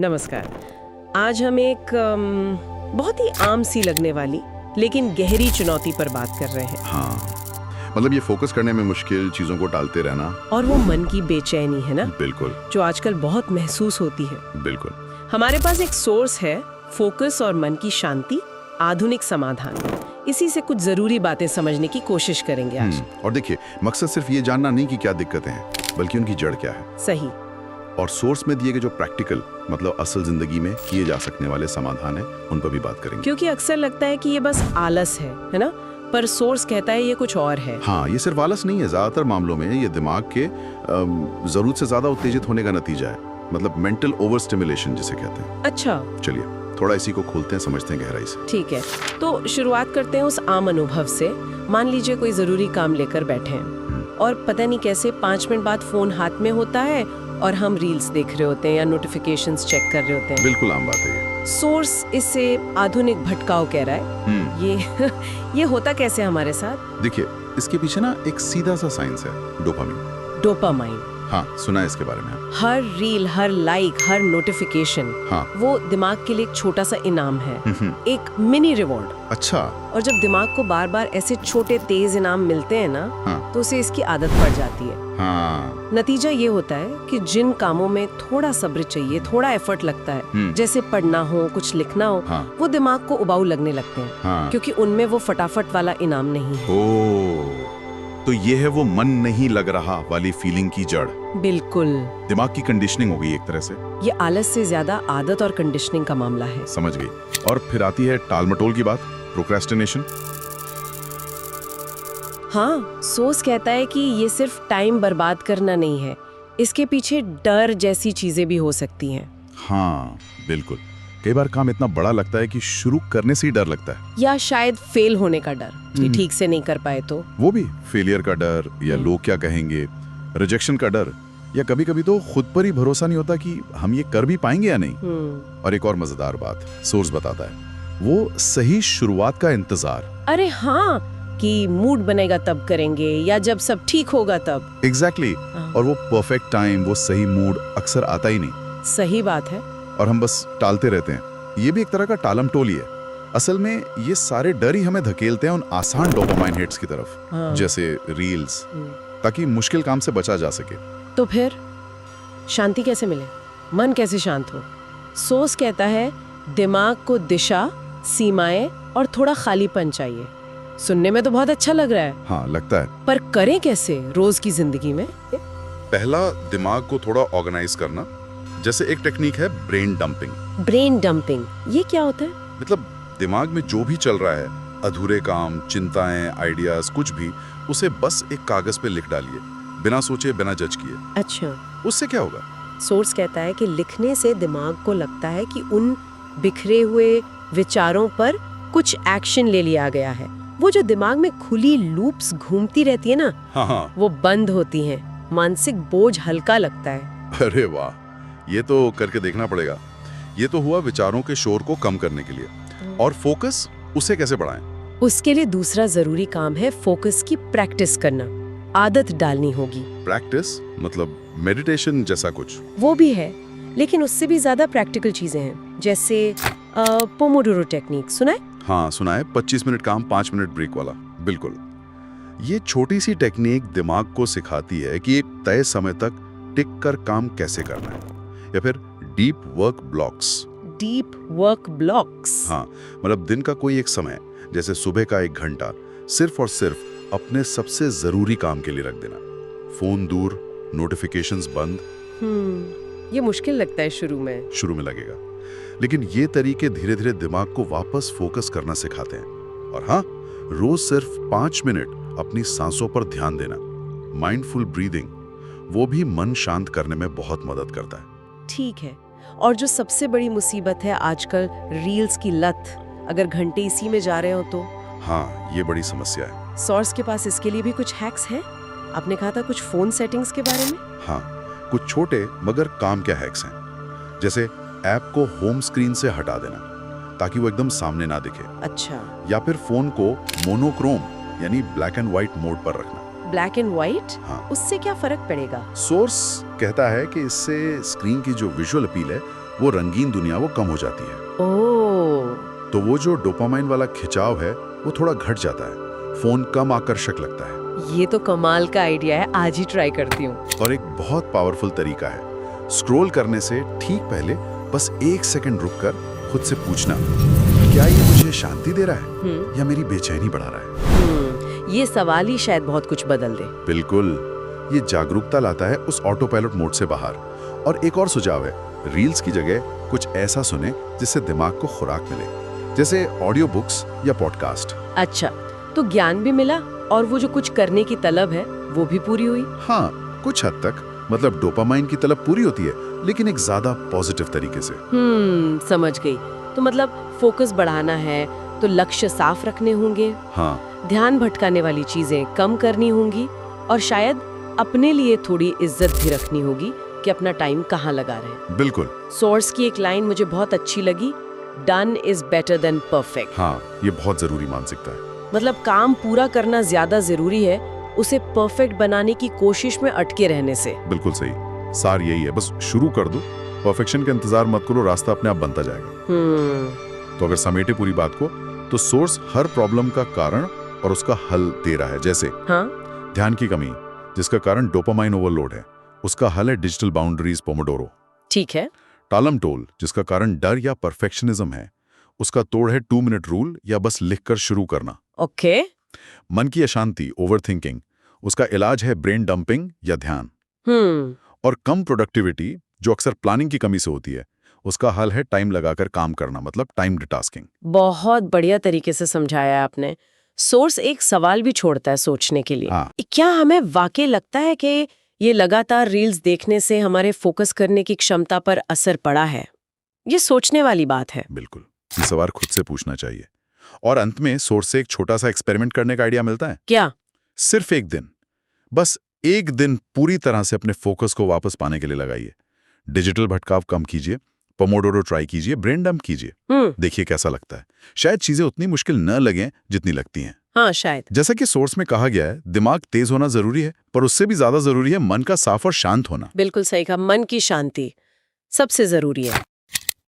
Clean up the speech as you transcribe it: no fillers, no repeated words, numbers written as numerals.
नमस्कार। आज हम एक बहुत ही आम सी लगने वाली लेकिन गहरी चुनौती पर बात कर रहे हैं। हाँ, मतलब ये फोकस करने में मुश्किल चीजों को टालते रहना। और वो मन की बेचैनी है ना, बिल्कुल जो आजकल बहुत महसूस होती है। बिल्कुल। हमारे पास एक सोर्स है, फोकस और मन की शांति, आधुनिक समाधान। इसी से कुछ जरूरी बातें समझने की कोशिश करेंगे आज। और देखिए, मकसद सिर्फ ये जानना नहीं कि क्या दिक्कतें हैं, बल्कि उनकी जड़ क्या है। सही। और सोर्स में दिए गए जो प्रैक्टिकल, मतलब असल जिंदगी में किए जा सकने वाले समाधान है, उन पर भी बात करेंगे। क्योंकि अक्सर लगता है कि ये बस आलस है ना, पर सोर्स कहता है ये कुछ और है। हाँ, ये सिर्फ आलस नहीं है। ज्यादातर मामलों में ये दिमाग के जरूरत से ज्यादा उत्तेजित होने का नतीजा है, मतलब मेंटल ओवर स्टिमुलेशन जिसे कहते हैं। अच्छा, चलिए थोड़ा इसी को खोलते हैं, समझते हैं गहराई से। ठीक है। तो शुरुआत करते हैं उस आम अनुभव से। मान लीजिए कोई जरूरी काम लेकर बैठे हैं और पता नहीं कैसे 5 मिनट बाद फोन हाथ में होता है और हम रील्स देख रहे होते हैं या नोटिफिकेशंस चेक कर रहे होते हैं। बिल्कुल आम बात है ये। सोर्स इसे आधुनिक भटकाव कह रहा है। ये होता कैसे हमारे साथ? देखिए, इसके पीछे ना एक सीधा सा साइंस है, डोपामिन। डोपामाइन। हाँ, सुना है इसके बारे में। हर रील, हर लाइक, हर नोटिफिकेशन, हाँ। वो दिमाग के लिए एक छोटा सा इनाम है, एक मिनी रिवॉर्ड। अच्छा। और जब दिमाग को बार बार ऐसे छोटे तेज इनाम मिलते हैं ना, हाँ। तो उसे इसकी आदत पड़ जाती है। हाँ। नतीजा ये होता है कि जिन कामों में थोड़ा सब्र चाहिए, थोड़ा एफर्ट लगता है, जैसे पढ़ना हो, कुछ लिखना हो, हाँ। वो दिमाग को उबाऊ लगने लगते हैं। हाँ। क्योंकि उनमें वो फटाफट वाला इनाम नहीं है। ओ, तो ये है वो मन नहीं लग रहा वाली फीलिंग की जड़। बिल्कुल। दिमाग की कंडीशनिंग हो गई एक तरह से। ये आलस से ज्यादा आदत और कंडीशनिंग का मामला है। समझ गई। और फिर आती है टालमटोल की बात, प्रोक्रेस्टिनेशन। हाँ, सोच कहता है कि ये सिर्फ टाइम बर्बाद करना नहीं है, इसके पीछे डर जैसी चीजें भी हो सकती हैं। हाँ बिल्कुल। कई बार काम इतना बड़ा लगता है कि शुरू करने से ही डर लगता है। या शायद फेल होने का डर, कि ठीक से नहीं कर पाए तो। वो भी फेलियर का डर, या लोग क्या कहेंगे, रिजेक्शन का डर, या कभी कभी तो खुद पर ही भरोसा नहीं होता कि हम ये कर भी पाएंगे या नहीं। और एक और मजेदार बात सोर्स बताता है, वो सही शुरुआत का इंतजार। अरे हाँ, कि मूड बनेगा तब करेंगे, या जब सब ठीक होगा तब। एग्जैक्टली। और वो परफेक्ट टाइम, वो सही मूड अक्सर आता ही नहीं। सही बात है। और हम बस टालते रहते हैं। ये भी एक तरह का टालम टोली है। असल में ये सारे डर ही हमें धकेलते हैं उन आसान डोपामाइन हिट्स की तरफ, जैसे रील्स, ताकि मुश्किल काम से बचा जा सके। तो फिर शांति कैसे मिले, मन कैसे शांत हो? सोच कहता है दिमाग को दिशा, सीमाएं और थोड़ा खालीपन चाहिए। सुनने में तो बहुत अच्छा लग रहा है। हाँ, लगता है। पर करें कैसे रोज की जिंदगी में? पहला, दिमाग को थोड़ा ऑर्गेनाइज करना। जैसे एक टेक्निक है ब्रेन डंपिंग। ब्रेन डंपिंग, ये क्या होता है? मतलब दिमाग में जो भी चल रहा है, अधूरे काम, चिंताएं, आइडियाज, कुछ भी, उसे बस एक कागज पे लिख डालिए, बिना सोचे, बिना जज किए। अच्छा। उससे क्या होगा? सोर्स कहता है कि लिखने से दिमाग को लगता है कि उन बिखरे हुए विचारों पर कुछ एक्शन ले लिया गया है। वो जो दिमाग में खुली लूप्स घूमती रहती है ना, हाँ, वो बंद होती हैं। मानसिक बोझ हल्का लगता है। अरे वाह, ये तो करके देखना पड़ेगा। ये तो हुआ विचारों के शोर को कम करने के लिए। और फोकस, उसे कैसे बढ़ाएं? उसके लिए दूसरा जरूरी काम है फोकस की प्रैक्टिस करना। आदत डालनी होगी। प्रैक्टिस मतलब मेडिटेशन जैसा कुछ? वो भी है, लेकिन उससे भी ज्यादा प्रैक्टिकल चीजें हैं, जैसे पोमोडोरो टेक्निक। सुना है? हाँ सुना है, 25 मिनट काम, 5 मिनट ब्रेक वाला। बिल्कुल। ये छोटी सी टेक्निक दिमाग को सिखाती है कि एक तय समय तक टिक कर काम कैसे करना है। या फिर deep work blocks. Deep work blocks? हाँ, मतलब दिन का कोई एक समय, जैसे सुबह का 1 घंटा, सिर्फ और सिर्फ अपने सबसे जरूरी काम के लिए रख देना। फोन दूर, नोटिफिकेशंस बंद। ये मुश्किल लगता है शुरू में लगेगा, लेकिन ये तरीके धीरे धीरे दिमाग को वापस फोकस करना सिखाते हैं। और हाँ, रोज सिर्फ 5 मिनट अपनी सांसों पर ध्यान देना, माइंडफुल ब्रीदिंग, वो भी मन शांत करने में बहुत मदद करता है। ठीक है। और जो सबसे बड़ी मुसीबत है आजकल, रील्स की लत। अगर घंटे इसी में जा रहे हो तो? हाँ, ये बड़ी समस्या है। सोर्स के पास इसके लिए भी कुछ हैक्स हैं? आपने कहा था कुछ फोन सेटिंग्स के बारे में। हाँ, कुछ छोटे मगर काम के हैक्स हैं। जैसे ऐप को होम स्क्रीन से हटा देना ताकि वो एकदम सामने ना दिखे। अच्छा। या फिर फोन को मोनोक्रोम यानी ब्लैक एंड व्हाइट मोड पर रखना। Black and white? हाँ। उससे क्या फर्क पड़ेगा? सोर्स कहता है कि इससे स्क्रीन की जो विजुअल अपील है वो रंगीन दुनिया वो कम हो जाती है। ओह, तो वो जो डोपामाइन वाला खिंचाव है वो थोड़ा घट जाता है, फोन कम आकर्षक लगता है। ये तो कमाल का आइडिया है, आज ही ट्राई करती हूँ। और एक बहुत पावरफुल तरीका है, स्क्रॉल करने से ठीक पहले बस 1 सेकंड रुककर खुद से पूछना, क्या ये मुझे शांति दे रहा है या मेरी बेचैनी बढ़ा रहा है? ये सवाल ही शायद बहुत कुछ बदल दे। बिल्कुल, ये जागरूकता लाता है उस ऑटो पायलट मोड से बाहर। और एक और सुझाव है, रील्स की जगह कुछ ऐसा सुने जिससे दिमाग को खुराक मिले, जैसे ऑडियो बुक्स या पॉडकास्ट। अच्छा, तो ज्ञान भी मिला और वो जो कुछ करने की तलब है वो भी पूरी हुई। हाँ, कुछ हद तक। मतलब डोपामाइन की तलब पूरी होती है, लेकिन एक ज्यादा पॉजिटिव तरीके से। समझ गई। तो मतलब फोकस बढ़ाना है तो लक्ष्य साफ रखने होंगे, हाँ, ध्यान भटकाने वाली चीजें कम करनी होंगी और शायद अपने लिए थोड़ी इज्जत भी रखनी होगी कि अपना टाइम कहाँ लगा रहे हैं। बिल्कुल। सोर्स की एक लाइन मुझे बहुत अच्छी लगी, done is better than perfect. हाँ, ये बहुत जरूरी मानसिकता है। मतलब काम पूरा करना ज्यादा जरूरी है उसे परफेक्ट बनाने की कोशिश में अटके रहने से। बिल्कुल सही, सार यही है, बस शुरू कर दो, परफेक्शन का इंतजार मत करो, रास्ता अपने आप बनता जाएगा। तो अगर समेटे पूरी बात को, तो सोर्स हर प्रॉब्लम का कारण और उसका हल दे रहा है। जैसे ध्यान की कमी, जिसका कारण डोपामाइन ओवरलोड है, उसका हल है डिजिटल बाउंड्रीज पोमोडोरो। ठीक है। टालम टोल, जिसका कारण डर या परफेक्शनिज्म है, उसका तोड़ है 2 मिनट रूल या बस लिखकर शुरू करना। ओके। मन की अशांति, ओवरथिंकिंग, उसका इलाज है ब्रेन डंपिंग या ध्यान। और कम प्रोडक्टिविटी, जो अक्सर प्लानिंग की कमी से होती है, उसका हल है टाइम लगाकर काम करना, मतलब टाइम डिटास्किंग। बहुत बढ़िया तरीके से समझाया आपने। सोर्स एक सवाल भी छोड़ता है सोचने के लिए। हाँ। क्या हमें वाकई लगता है कि ये लगातार रील्स देखने से हमारे फोकस करने की क्षमता पर असर पड़ा है? ये सोचने वाली बात है। बिल्कुल, ये सवाल खुद से पूछना चाहिए। और अंत में सोर्स से एक छोटा सा एक्सपेरिमेंट करने का आइडिया मिलता है। क्या? सिर्फ एक दिन, बस एक दिन पूरी तरह से अपने फोकस को वापस पाने के लिए लगाइए। डिजिटल भटकाव कम कीजिए, पोमोडोरो ट्राई कीजिए, ब्रेन डंप कीजिए, देखिए कैसा लगता है। शायद चीजें उतनी मुश्किल न लगें जितनी लगती हैं। हाँ, शायद। जैसा कि सोर्स में कहा गया है, दिमाग तेज होना जरूरी है, पर उससे भी ज्यादा जरूरी है मन का साफ और शांत होना। बिल्कुल सही कहा, मन की शांति सबसे जरूरी है।